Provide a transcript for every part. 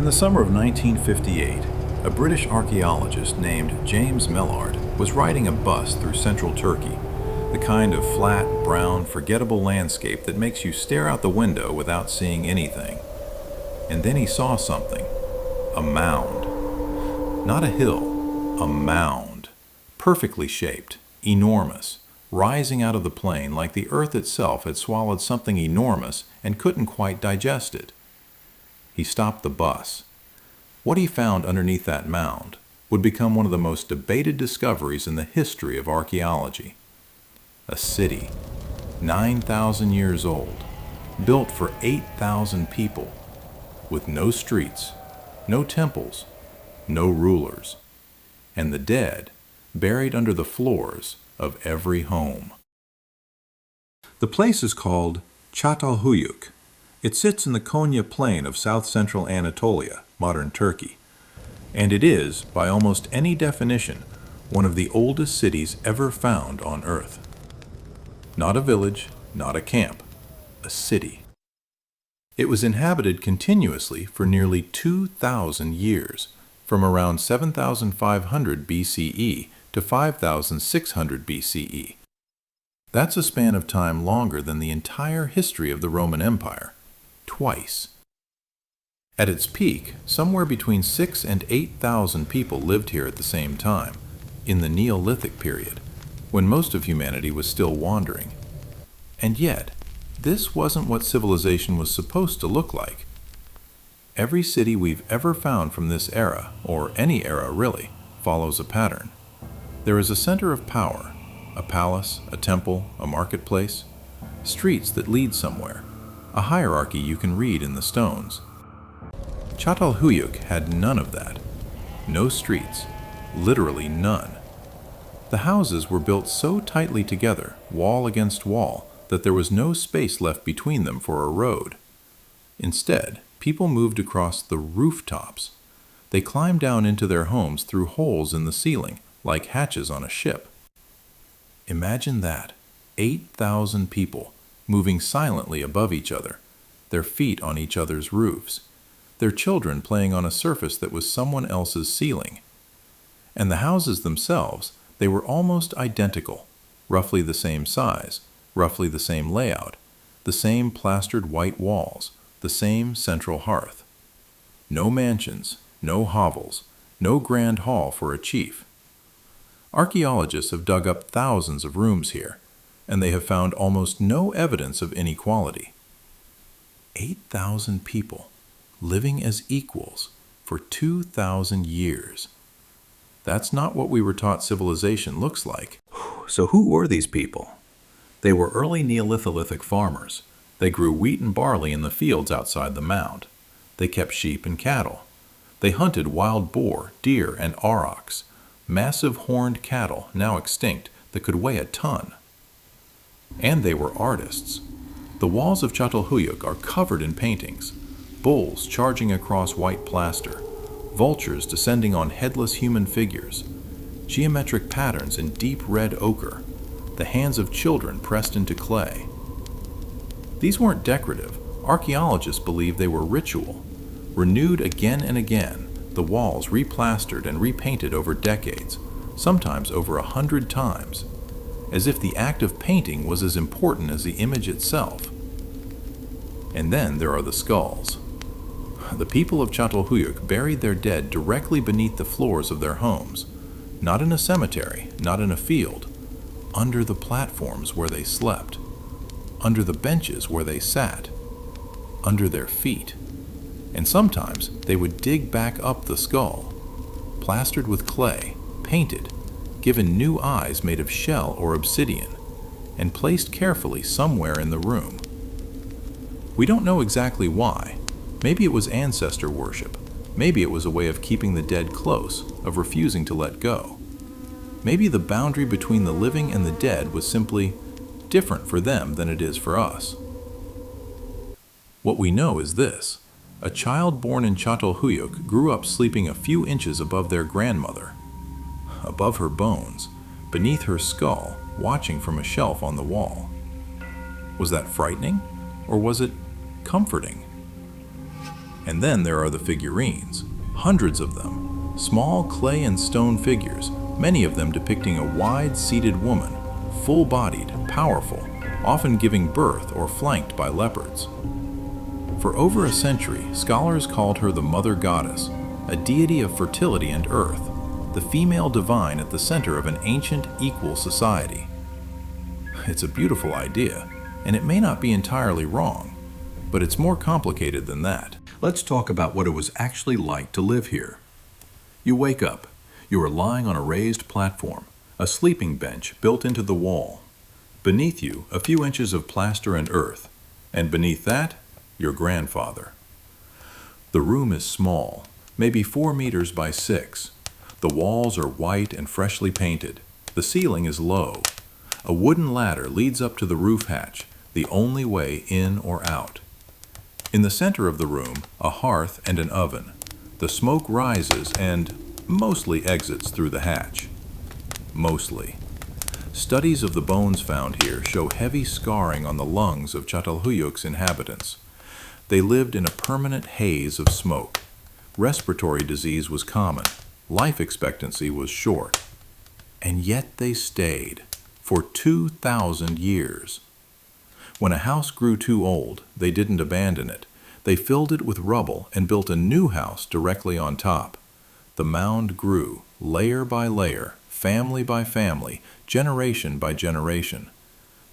In the summer of 1958, a British archaeologist named James Mellard was riding a bus through central Turkey, the kind of flat, brown, forgettable landscape that makes you stare out the window without seeing anything. And then he saw something. A mound. Not a hill, a mound. Perfectly shaped, enormous, rising out of the plain like the earth itself had swallowed something enormous and couldn't quite digest it. He stopped the bus. What he found underneath that mound would become one of the most debated discoveries in the history of archaeology. A city, 9,000 years old, built for 8,000 people, with no streets, no temples, no rulers, and the dead buried under the floors of every home. The place is called Çatalhöyük. It sits in the Konya plain of south-central Anatolia, modern Turkey, and it is, by almost any definition, one of the oldest cities ever found on Earth. Not a village, not a camp, a city. It was inhabited continuously for nearly 2,000 years, from around 7,500 BCE to 5,600 BCE. That's a span of time longer than the entire history of the Roman Empire. Twice. At its peak, somewhere between 6,000 and 8,000 people lived here at the same time, in the Neolithic period, when most of humanity was still wandering. And yet, this wasn't what civilization was supposed to look like. Every city we've ever found from this era, or any era really, follows a pattern. There is a center of power, a palace, a temple, a marketplace, streets that lead somewhere, a hierarchy you can read in the stones. Çatalhöyük had none of that. No streets, literally none. The houses were built so tightly together, wall against wall, that there was no space left between them for a road. Instead, people moved across the rooftops. They climbed down into their homes through holes in the ceiling, like hatches on a ship. Imagine that, 8,000 people, moving silently above each other, their feet on each other's roofs, their children playing on a surface that was someone else's ceiling. And the houses themselves, they were almost identical, roughly the same size, roughly the same layout, the same plastered white walls, the same central hearth. No mansions, no hovels, no grand hall for a chief. Archaeologists have dug up thousands of rooms here, and they have found almost no evidence of inequality. 8,000 people living as equals for 2,000 years. That's not what we were taught civilization looks like. So who were these people? They were early Neolithic farmers. They grew wheat and barley in the fields outside the mound. They kept sheep and cattle. They hunted wild boar, deer, and aurochs, massive horned cattle now extinct that could weigh a ton. And they were artists. The walls of Çatalhöyük are covered in paintings, bulls charging across white plaster, vultures descending on headless human figures, geometric patterns in deep red ochre, the hands of children pressed into clay. These weren't decorative. Archaeologists believe they were ritual, renewed again and again, the walls replastered and repainted over decades, sometimes over 100 times, as if the act of painting was as important as the image itself. And then there are the skulls. The people of Çatalhöyük buried their dead directly beneath the floors of their homes, not in a cemetery, not in a field, under the platforms where they slept, under the benches where they sat, under their feet. And sometimes they would dig back up the skull, plastered with clay, painted, given new eyes made of shell or obsidian, and placed carefully somewhere in the room. We don't know exactly why. Maybe it was ancestor worship. Maybe it was a way of keeping the dead close, of refusing to let go. Maybe the boundary between the living and the dead was simply different for them than it is for us. What we know is this. A child born in Çatalhöyük grew up sleeping a few inches above their grandmother, above her bones, beneath her skull, watching from a shelf on the wall. Was that frightening, or was it comforting? And then there are the figurines, hundreds of them, small clay and stone figures, many of them depicting a wide-seated woman, full-bodied, powerful, often giving birth or flanked by leopards. For over a century, scholars called her the Mother Goddess, a deity of fertility and earth, the female divine at the center of an ancient, equal society. It's a beautiful idea, and it may not be entirely wrong, but it's more complicated than that. Let's talk about what it was actually like to live here. You wake up. You are lying on a raised platform, a sleeping bench built into the wall. Beneath you, a few inches of plaster and earth, and beneath that, your grandfather. The room is small, maybe 4 meters by 6. The walls are white and freshly painted. The ceiling is low. A wooden ladder leads up to the roof hatch, the only way in or out. In the center of the room, a hearth and an oven. The smoke rises and mostly exits through the hatch. Mostly. Studies of the bones found here show heavy scarring on the lungs of Çatalhöyük's inhabitants. They lived in a permanent haze of smoke. Respiratory disease was common. Life expectancy was short. And yet they stayed for 2,000 years. When a house grew too old, they didn't abandon it. They filled it with rubble and built a new house directly on top. The mound grew, layer by layer, family by family, generation by generation.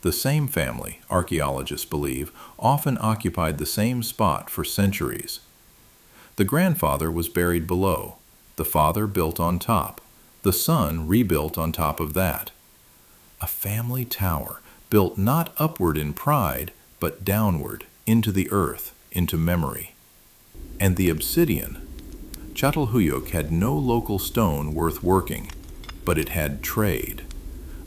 The same family, archaeologists believe, often occupied the same spot for centuries. The grandfather was buried below. The father built on top. The son rebuilt on top of that. A family tower, built not upward in pride, but downward, into the earth, into memory. And the obsidian. Çatalhöyük had no local stone worth working, but it had trade.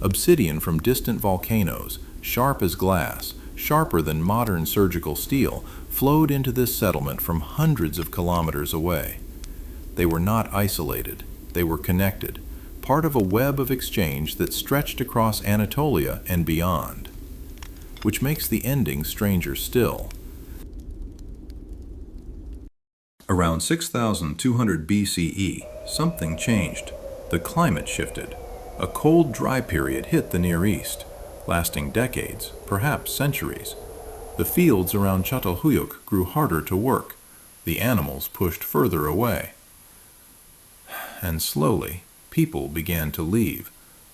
Obsidian from distant volcanoes, sharp as glass, sharper than modern surgical steel, flowed into this settlement from hundreds of kilometers away. They were not isolated. They were connected, part of a web of exchange that stretched across Anatolia and beyond. Which makes the ending stranger still. Around 6,200 BCE, something changed. The climate shifted. A cold, dry period hit the Near East, lasting decades, perhaps centuries. The fields around Çatalhöyük grew harder to work. The animals pushed further away. And slowly, people began to leave.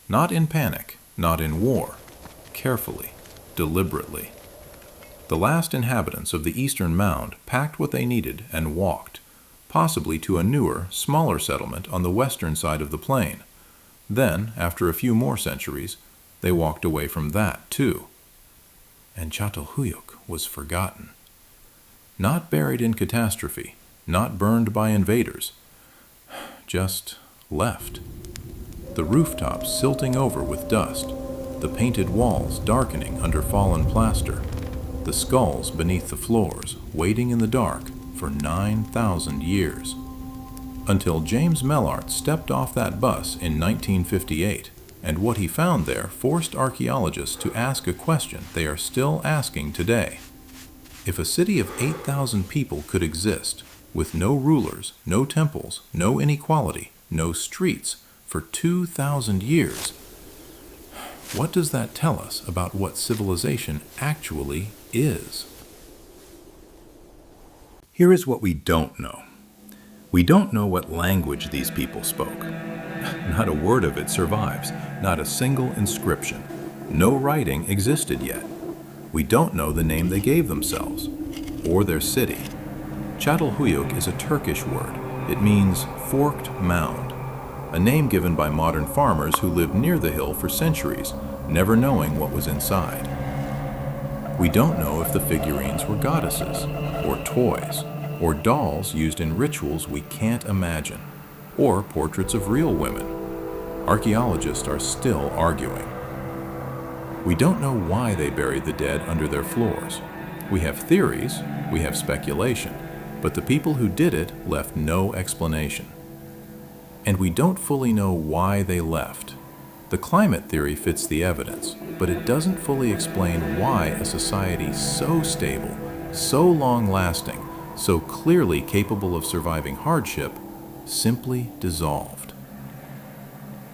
Not in panic, not in war. Carefully, deliberately. The last inhabitants of the eastern mound packed what they needed and walked, possibly to a newer, smaller settlement on the western side of the plain. Then, after a few more centuries, they walked away from that too. And Çatalhöyük was forgotten. Not buried in catastrophe, not burned by invaders, just left. The rooftops silting over with dust, the painted walls darkening under fallen plaster, the skulls beneath the floors, waiting in the dark for 9,000 years. Until James Mellart stepped off that bus in 1958, and what he found there forced archaeologists to ask a question they are still asking today. If a city of 8,000 people could exist, with no rulers, no temples, no inequality, no streets, for 2,000 years, what does that tell us about what civilization actually is? Here is what we don't know. We don't know what language these people spoke. Not a word of it survives, not a single inscription. No writing existed yet. We don't know the name they gave themselves, or their city. Çatalhöyük is a Turkish word. It means forked mound, a name given by modern farmers who lived near the hill for centuries, never knowing what was inside. We don't know if the figurines were goddesses, or toys, or dolls used in rituals we can't imagine, or portraits of real women. Archaeologists are still arguing. We don't know why they buried the dead under their floors. We have theories, we have speculation, but the people who did it left no explanation. And we don't fully know why they left. The climate theory fits the evidence, but it doesn't fully explain why a society so stable, so long-lasting, so clearly capable of surviving hardship, simply dissolved.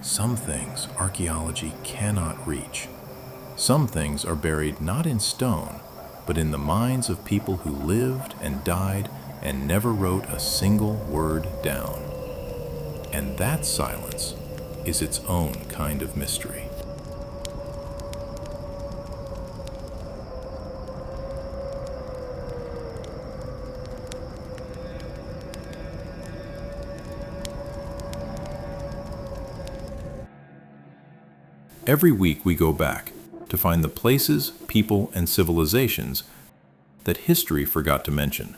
Some things archaeology cannot reach. Some things are buried not in stone, but in the minds of people who lived and died and never wrote a single word down. And that silence is its own kind of mystery. Every week we go back to find the places, people, and civilizations that history forgot to mention.